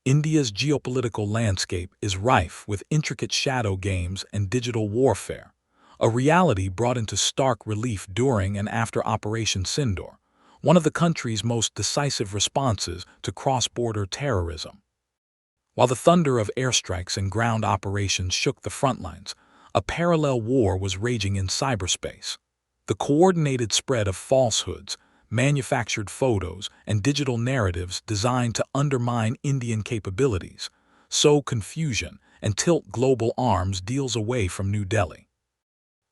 India's geopolitical landscape is rife with intricate shadow games and digital warfare, a reality brought into stark relief during and after Operation Sindoor, one of the country's most decisive responses to cross-border terrorism. While the thunder of airstrikes and ground operations shook the front lines, a parallel war was raging in cyberspace. The coordinated spread of falsehoods, manufactured photos, and digital narratives designed to undermine Indian capabilities, sow confusion, and tilt global arms deals away from New Delhi.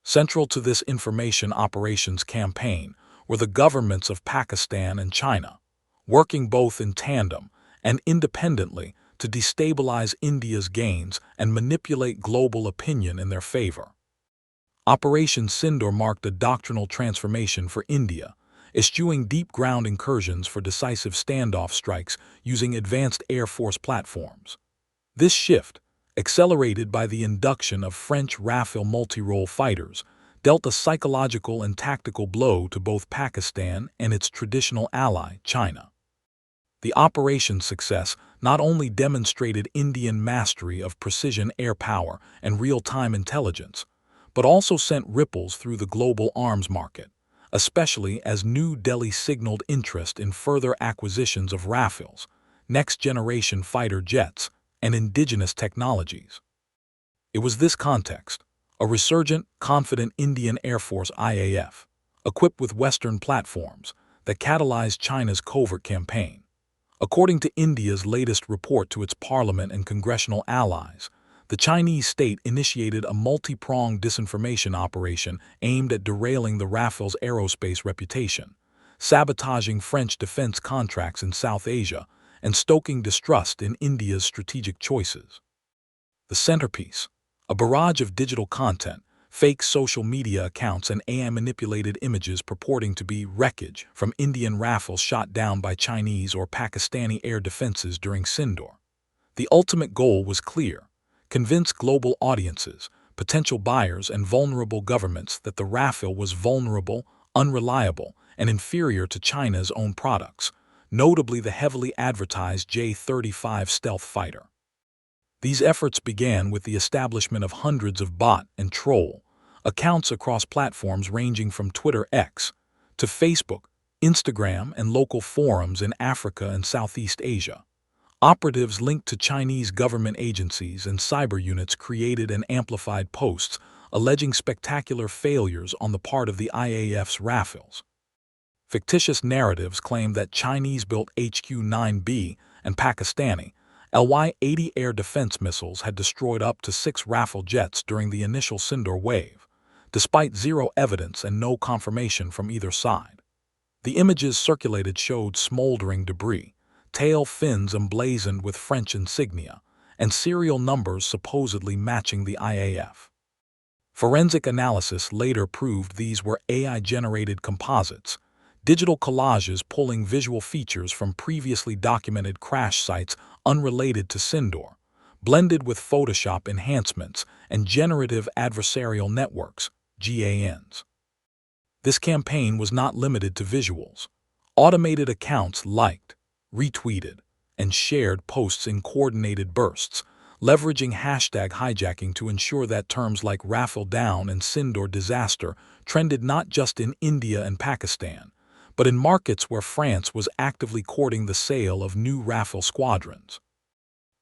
Central to this information operations campaign were the governments of Pakistan and China, working both in tandem and independently to destabilize India's gains and manipulate global opinion in their favor. Operation Sindoor marked a doctrinal transformation for India, eschewing deep ground incursions for decisive standoff strikes using advanced Air Force platforms. This shift, accelerated by the induction of French Rafale multi-role fighters, dealt a psychological and tactical blow to both Pakistan and its traditional ally, China. The operation's success not only demonstrated Indian mastery of precision air power and real-time intelligence, but also sent ripples through the global arms market, especially as New Delhi signaled interest in further acquisitions of Rafales, next-generation fighter jets, and indigenous technologies. It was this context, a resurgent, confident Indian Air Force IAF, equipped with Western platforms, that catalyzed China's covert campaign. According to India's latest report to its parliament and congressional allies, the Chinese state initiated a multi-pronged disinformation operation aimed at derailing the Rafale's aerospace reputation, sabotaging French defense contracts in South Asia, and stoking distrust in India's strategic choices. The centerpiece, a barrage of digital content, fake social media accounts and AI-manipulated images purporting to be wreckage from Indian Rafales shot down by Chinese or Pakistani air defenses during Sindoor. The ultimate goal was clear: convince global audiences, potential buyers, and vulnerable governments that the Rafale was vulnerable, unreliable, and inferior to China's own products, notably the heavily advertised J-35 stealth fighter. These efforts began with the establishment of hundreds of bot and troll accounts across platforms ranging from Twitter X to Facebook, Instagram, and local forums in Africa and Southeast Asia. Operatives linked to Chinese government agencies and cyber units created and amplified posts alleging spectacular failures on the part of the IAF's Rafales. Fictitious narratives claimed that Chinese-built HQ-9B and Pakistani LY-80 air defense missiles had destroyed up to 6 Rafale jets during the initial Sindoor wave, despite zero evidence and no confirmation from either side. The images circulated showed smoldering debris, tail fins emblazoned with French insignia, and serial numbers supposedly matching the IAF. Forensic analysis later proved these were AI-generated composites, digital collages pulling visual features from previously documented crash sites unrelated to Sindoor, blended with Photoshop enhancements and generative adversarial networks, GANs. This campaign was not limited to visuals. Automated accounts liked, retweeted, and shared posts in coordinated bursts, leveraging hashtag hijacking to ensure that terms like Rafale down and Sindoor disaster trended not just in India and Pakistan, but in markets where France was actively courting the sale of new Rafale squadrons.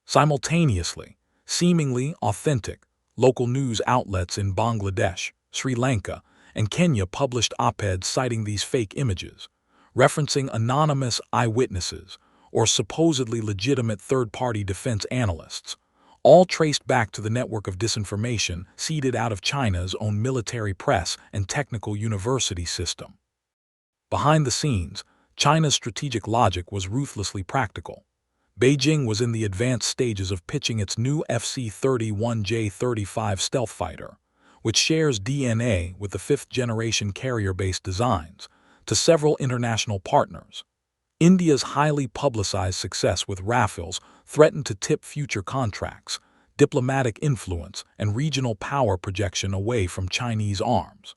Simultaneously, seemingly authentic, local news outlets in Bangladesh, Sri Lanka, and Kenya published op-eds citing these fake images, referencing anonymous eyewitnesses or supposedly legitimate third-party defense analysts, all traced back to the network of disinformation seeded out of China's own military press and technical university system. Behind the scenes, China's strategic logic was ruthlessly practical. Beijing was in the advanced stages of pitching its new FC-31J-35 stealth fighter, which shares DNA with the fifth-generation carrier-based designs, to several international partners. India's highly publicized success with Rafales threatened to tip future contracts, diplomatic influence, and regional power projection away from Chinese arms.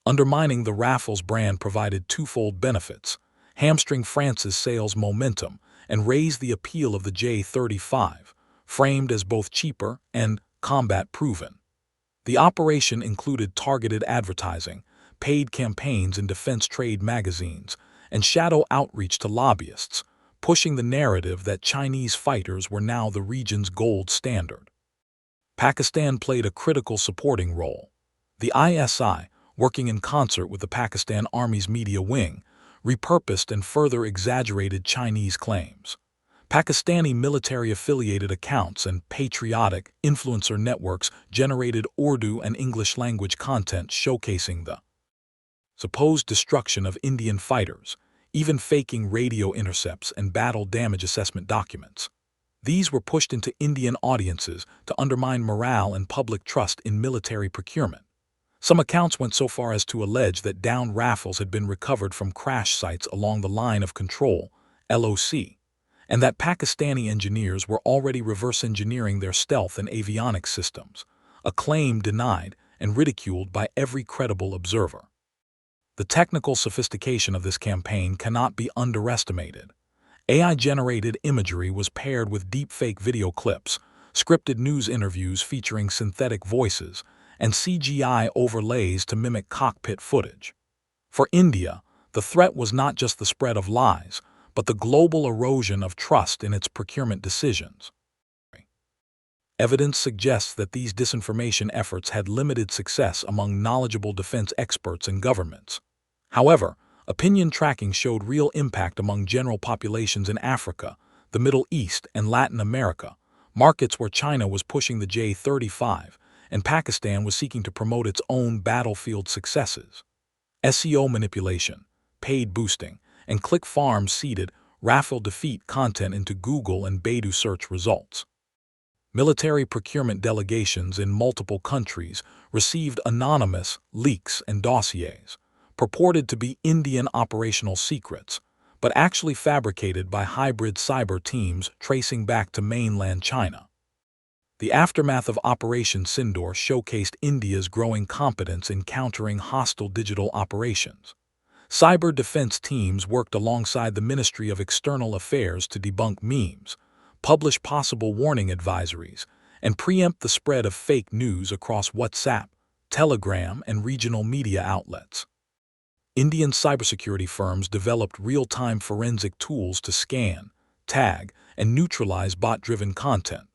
Undermining the Rafales brand provided twofold benefits: hamstring France's sales momentum and raised the appeal of the J-35, framed as both cheaper and combat-proven. The operation included targeted advertising, paid campaigns in defense trade magazines, and shadow outreach to lobbyists, pushing the narrative that Chinese fighters were now the region's gold standard. Pakistan played a critical supporting role. The ISI, working in concert with the Pakistan Army's media wing, repurposed and further exaggerated Chinese claims. Pakistani military-affiliated accounts and patriotic influencer networks generated Urdu and English-language content showcasing the supposed destruction of Indian fighters, even faking radio intercepts and battle damage assessment documents. These were pushed into Indian audiences to undermine morale and public trust in military procurement. Some accounts went so far as to allege that downed Rafales had been recovered from crash sites along the line of control, LOC, and that Pakistani engineers were already reverse engineering their stealth and avionics systems, a claim denied and ridiculed by every credible observer. The technical sophistication of this campaign cannot be underestimated. AI-generated imagery was paired with deepfake video clips, scripted news interviews featuring synthetic voices, and CGI overlays to mimic cockpit footage. For India, the threat was not just the spread of lies, but the global erosion of trust in its procurement decisions. Evidence suggests that these disinformation efforts had limited success among knowledgeable defense experts and governments. However, opinion tracking showed real impact among general populations in Africa, the Middle East, and Latin America, markets where China was pushing the J-35 and Pakistan was seeking to promote its own battlefield successes. SEO manipulation, paid boosting, and click farms seeded Rafale defeat content into Google and Baidu search results. Military procurement delegations in multiple countries received anonymous leaks and dossiers, purported to be Indian operational secrets, but actually fabricated by hybrid cyber teams tracing back to mainland China. The aftermath of Operation Sindoor showcased India's growing competence in countering hostile digital operations. Cyber defense teams worked alongside the Ministry of External Affairs to debunk memes, publish possible warning advisories, and preempt the spread of fake news across WhatsApp, Telegram, and regional media outlets. Indian cybersecurity firms developed real-time forensic tools to scan, tag, and neutralize bot-driven content,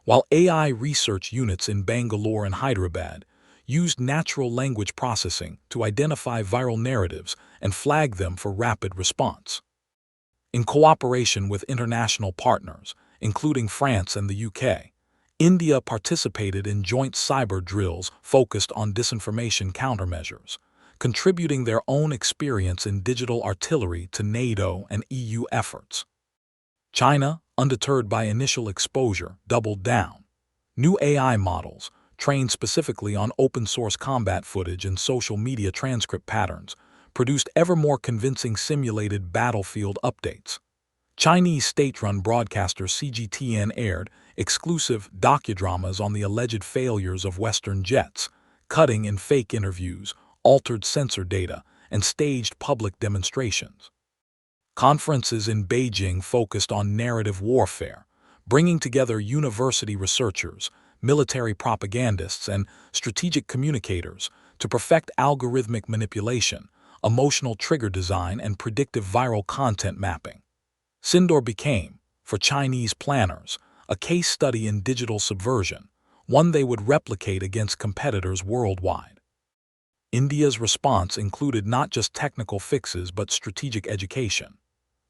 while AI research units in Bangalore and Hyderabad used natural language processing to identify viral narratives and flag them for rapid response. In cooperation with international partners, including France and the UK, India participated in joint cyber drills focused on disinformation countermeasures, contributing their own experience in digital artillery to NATO and EU efforts. China, undeterred by initial exposure, doubled down. New AI models, trained specifically on open-source combat footage and social media transcript patterns, produced ever more convincing simulated battlefield updates. Chinese state-run broadcaster CGTN aired exclusive docudramas on the alleged failures of Western jets, cutting in fake interviews, altered sensor data, and staged public demonstrations. Conferences in Beijing focused on narrative warfare, bringing together university researchers, military propagandists, and strategic communicators to perfect algorithmic manipulation, emotional trigger design, and predictive viral content mapping. Sindoor became, for Chinese planners, a case study in digital subversion, one they would replicate against competitors worldwide. India's response included not just technical fixes but strategic education.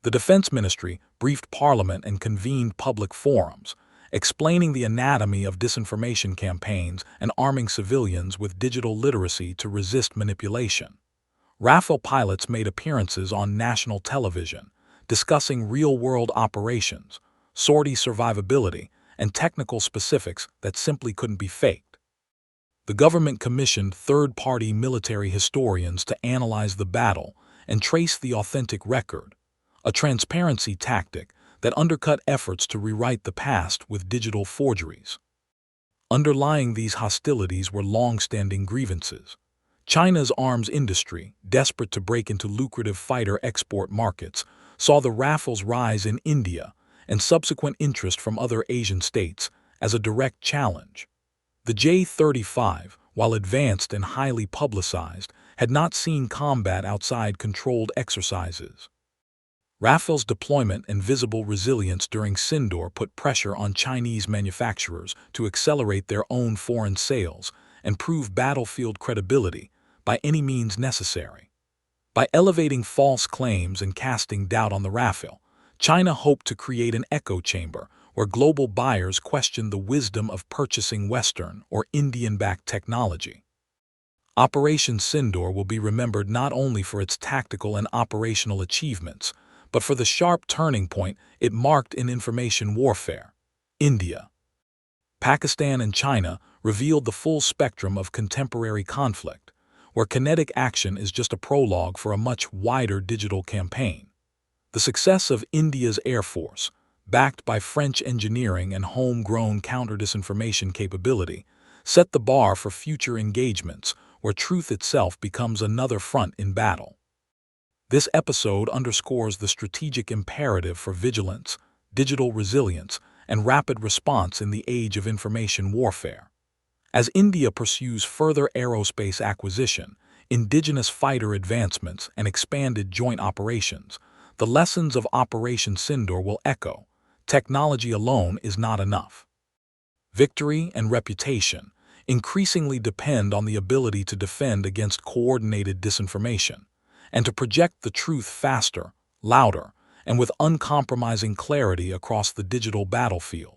The Defense Ministry briefed Parliament and convened public forums, explaining the anatomy of disinformation campaigns and arming civilians with digital literacy to resist manipulation. Rafale pilots made appearances on national television, discussing real-world operations, sortie survivability, and technical specifics that simply couldn't be faked. The government commissioned third-party military historians to analyze the battle and trace the authentic record, a transparency tactic that undercut efforts to rewrite the past with digital forgeries. Underlying these hostilities were long-standing grievances. China's arms industry, desperate to break into lucrative fighter export markets, saw the Rafales rise in India and subsequent interest from other Asian states as a direct challenge. The J-35, while advanced and highly publicized, had not seen combat outside controlled exercises. Rafale's deployment and visible resilience during Sindoor put pressure on Chinese manufacturers to accelerate their own foreign sales and prove battlefield credibility by any means necessary. By elevating false claims and casting doubt on the Rafale, China hoped to create an echo chamber where global buyers questioned the wisdom of purchasing Western or Indian-backed technology. Operation Sindoor will be remembered not only for its tactical and operational achievements, but for the sharp turning point it marked in information warfare. India, Pakistan, and China revealed the full spectrum of contemporary conflict, where kinetic action is just a prologue for a much wider digital campaign. The success of India's Air Force, backed by French engineering and homegrown counter-disinformation capability, set the bar for future engagements where truth itself becomes another front in battle. This episode underscores the strategic imperative for vigilance, digital resilience, and rapid response in the age of information warfare. As India pursues further aerospace acquisition, indigenous fighter advancements, and expanded joint operations, the lessons of Operation Sindoor will echo. Technology alone is not enough. Victory and reputation increasingly depend on the ability to defend against coordinated disinformation, and to project the truth faster, louder, and with uncompromising clarity across the digital battlefield.